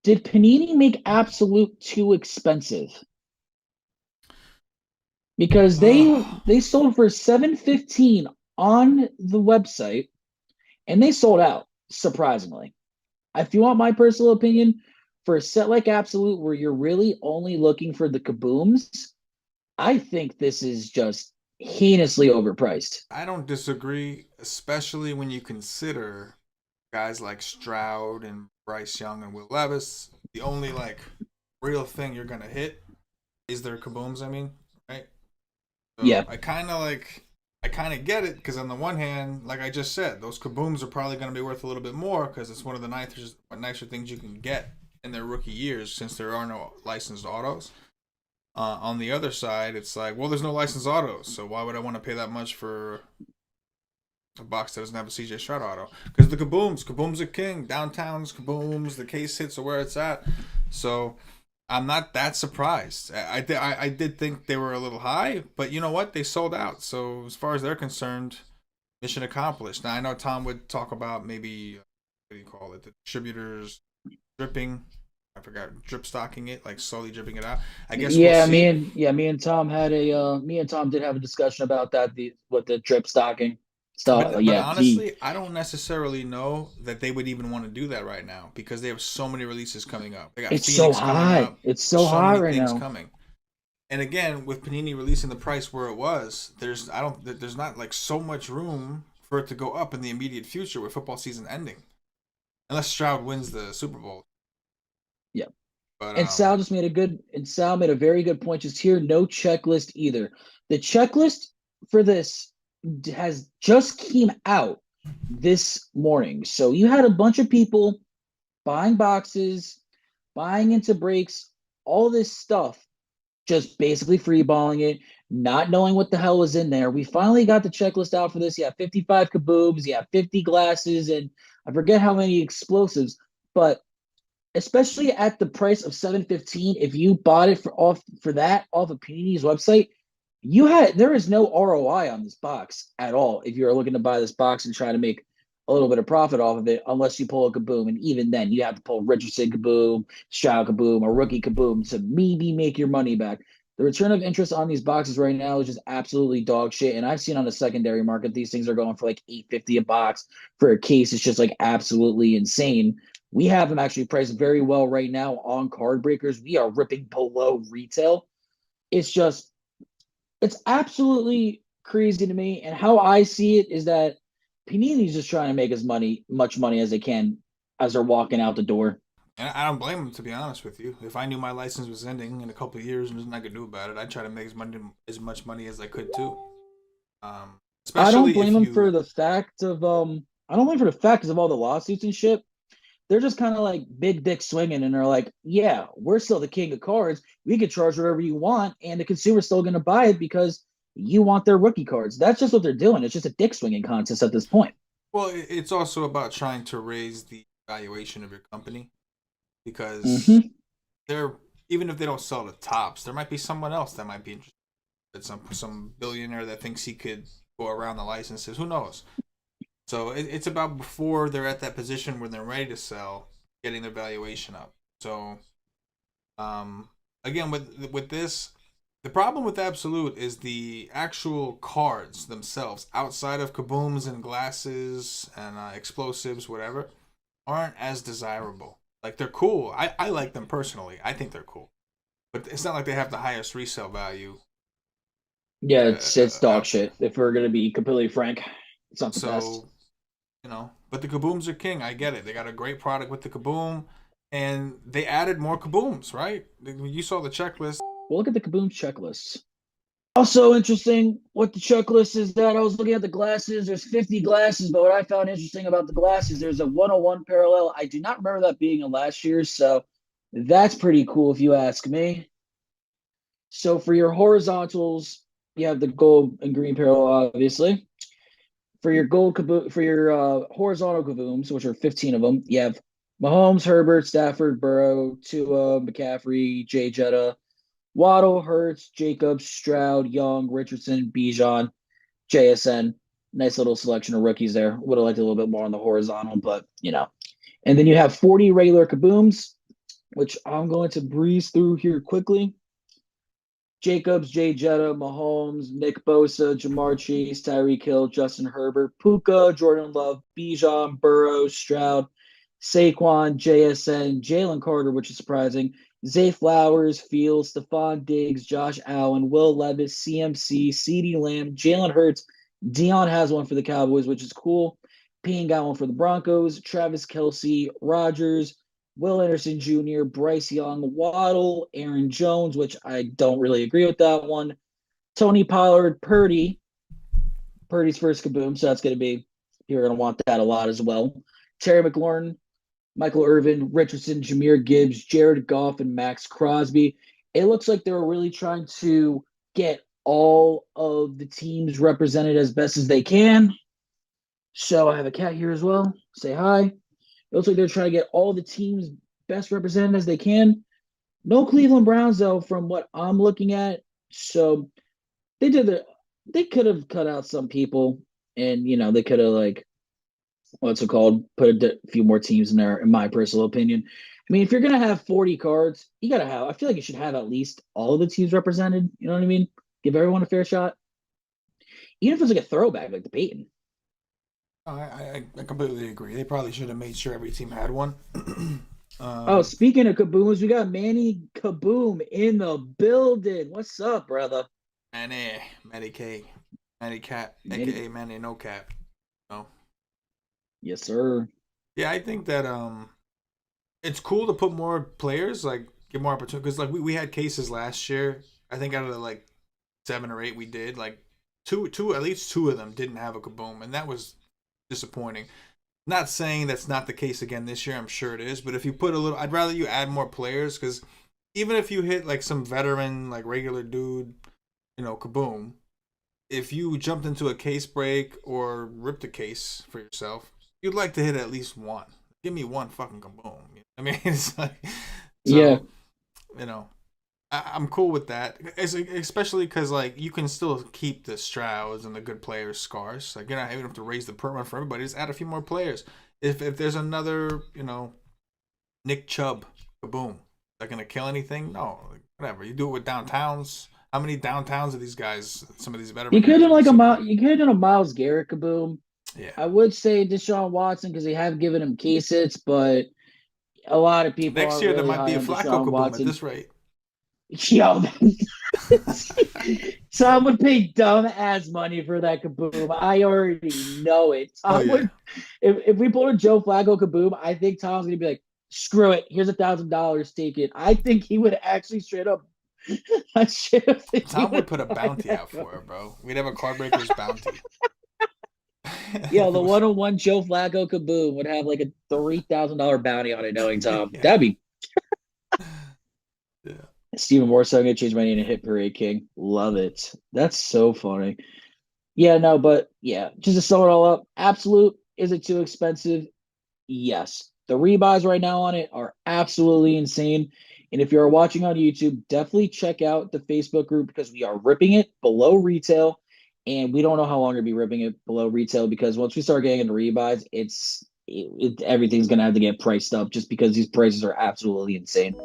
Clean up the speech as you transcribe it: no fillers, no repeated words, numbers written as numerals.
Did Panini make Absolute too expensive? Because they sold for 715 on the website and they sold out, surprisingly. If you want my personal opinion, for a set like Absolute where you're really only looking for the kabooms, I think this is just heinously overpriced. I don't disagree, especially when you consider guys like Stroud and Bryce Young and Will Levis. The only like real thing you're gonna hit is their kabooms. I mean, right? So Yeah, I kind of get it because on the one hand, like I just said, those kabooms are probably going to be worth a little bit more because it's one of the nicer things you can get in their rookie years since there are no licensed autos. On the other side, it's like, well, there's no licensed autos, so why would I want to pay that much for a box that doesn't have a CJ Stroud auto? Because the kabooms are king. Downtown's kabooms, the case hits are where it's at. So I'm not that surprised. I did think they were a little high, but you know what? They sold out. So as far as they're concerned, mission accomplished. Now I know Tom would talk about maybe what do you call it? The distributors dripping. I forgot drip stocking it, like slowly dripping it out. I guess we'll see. me and Tom had a me and Tom did have a discussion about that with the drip stocking stuff. But Yeah, he honestly, I don't necessarily know that they would even want to do that right now because they have so many releases coming up. They got it's so Phoenix coming high. up, It's so so high many right things now. coming. And again, with Panini releasing the price where it was, there's not like so much room for it to go up in the immediate future with football season ending, unless Stroud wins the Super Bowl. Yeah. But And Sal made a very good point just here. No checklist either. The checklist for this has just came out this morning. So you had a bunch of people buying boxes, buying into breaks, all this stuff, just basically freeballing it, not knowing what the hell was in there. We finally got the checklist out for this. You have 55 kaboobs, you have 50 glasses, and I forget how many explosives, but especially at the price of 715, if you bought it for that off of Panini's website, there is no ROI on this box at all if you're looking to buy this box and try to make a little bit of profit off of it, unless you pull a kaboom. And even then, you have to pull Richardson kaboom, Stroud kaboom, a rookie kaboom to maybe make your money back. The return of interest on these boxes right now is just absolutely dog shit. And I've seen on the secondary market, these things are going for like 850 a box for a case. It's just like absolutely insane. We have them actually priced very well right now on Card Breakers. We are ripping below retail. It's just it's absolutely crazy to me. And how I see it is that Panini's just trying to make much money as they can as they're walking out the door. and I don't blame them to be honest with you. If I knew my license was ending in a couple of years and there's nothing I could do about it, I'd try to make as much money as I could too. Um, I don't especially blame if them for you the fact of I don't blame them for the fact because of all the lawsuits and shit. They're just kind of like big dick swinging and they're like, yeah, we're still the king of cards. We could charge whatever you want, and the consumer's still going to buy it because you want their rookie cards. That's just what they're doing. It's just a dick swinging contest at this point. well, it's also about trying to raise the valuation of your company because Mm-hmm. they're even if they don't sell the tops, there might be someone else that might be interested. Some billionaire that thinks he could go around the licenses. Who knows? So it's about before they're at that position where they're ready to sell, getting their valuation up. So again, with this, the problem with Absolute is the actual cards themselves, outside of kabooms and glasses and explosives, whatever, aren't as desirable. Like they're cool. I like them personally. I think they're cool, but it's not like they have the highest resale value Yeah, it's dog out there. shit. If we're gonna be completely frank, it's not the best. So but the kabooms are king. I get it. They got a great product with the kaboom, and they added more kabooms, right? You saw the checklist. Well, look at the Kaboom checklist. Also interesting, what the checklist is that I was looking at the glasses. There's 50 glasses, but what I found interesting about the glasses, there's a 101 parallel. I do not remember that being in last year's, so that's pretty cool if you ask me. So for your horizontals, you have the gold and green parallel, obviously. For your for your horizontal kabooms, which are 15 of them, you have Mahomes, Herbert, Stafford, Burrow, Tua, McCaffrey, Jay Jetta, Waddle, Hurts, Jacobs, Stroud, Young, Richardson, Bijan, JSN. Nice little selection of rookies there. Would have liked a little bit more on the horizontal, but. And then you have 40 regular kabooms, which I'm going to breeze through here quickly. Jacobs, Jay Jetta, Mahomes, Nick Bosa, Jamar Chase, Tyreek Hill, Justin Herbert, Puka, Jordan Love, Bijan, Burrow, Stroud, Saquon, JSN, Jalen Carter, which is surprising, Zay Flowers, Fields, Stephon Diggs, Josh Allen, Will Levis, CMC, CeeDee Lamb, Jalen Hurts. Dion has one for the Cowboys, which is cool. Payne got one for the Broncos. Travis Kelce, Rodgers, Will Anderson Jr., Bryce Young, Waddle, Aaron Jones, which I don't really agree with that one. Tony Pollard, Purdy's first kaboom, so that's going to be, you're going to want that a lot as well. Terry McLaurin, Michael Irvin, Richardson, Jahmyr Gibbs, Jared Goff, and Max Crosby. It looks like they were really trying to get all of the teams represented as best as they can. So I have a cat here as well. Say hi. It looks like they're trying to get all the teams best represented as they can. No Cleveland Browns though, from what I'm looking at. So they could have cut out some people, and they could have like what's it called? Put a few more teams in there, in my personal opinion. I mean, if you're gonna have 40 cards, you gotta have. I feel like you should have at least all of the teams represented. You know what I mean? Give everyone a fair shot, even if it's like a throwback, like the Peyton. I completely agree. They probably should have made sure every team had one. Oh, speaking of kabooms, we got Manny Kaboom in the building. What's up, brother? Manny K, Manny Cat, Manny. aka Manny No Cap. No. Yes, sir. Yeah, I think that it's cool to put more players, like give more opportunity, because like we had cases last year. I think out of the like 7 or 8 we did, like two at least two of them didn't have a kaboom, and that was disappointing. Not saying that's not the case again this year. I'm sure it is, but if you put a little, I'd rather you add more players, because even if you hit like some veteran, like regular dude, kaboom. If you jumped into a case break or ripped a case for yourself, you'd like to hit at least one. Give me one fucking kaboom. I mean, it's like, Yeah. so, I'm cool with that. Especially because, like, you can still keep the Strouds and the good players scarce. Like, you're not even have to raise the permit for everybody. Just add a few more players. If there's another, Nick Chubb, kaboom, that going to kill anything? No. Like, whatever. You do it with downtowns. How many downtowns are these guys, some of these veterans? You could have you could have done a Miles Garrett kaboom. Yeah. I would say Deshaun Watson because they have given him case hits, but a lot of people Next aren't year, there really might be high a on Flacco Deshaun kaboom at Watson. this rate. Yo, Tom would pay dumb ass money for that kaboom. I already know it. Tom would, if we pulled a Joe Flacco kaboom, I think Tom's gonna be like, screw it, here's $1,000, take it. I think he would actually straight up. Tom would put a bounty out for it, bro. We'd have a Card Breakers bounty. Yeah, the 101 Joe Flacco kaboom would have like a $3,000 bounty on it, knowing Tom. Yeah. That'd be. Yeah. Stephen Morse, I'm gonna change my name to Hit Parade King. Love it. That's so funny. Yeah, no, but yeah, just to sum it all up, Absolute, is it too expensive? Yes. The rebuys right now on it are absolutely insane. And if you're watching on YouTube, definitely check out the Facebook group because we are ripping it below retail. And we don't know how long we'll be ripping it below retail because once we start getting into rebuys, everything's going to have to get priced up just because these prices are absolutely insane.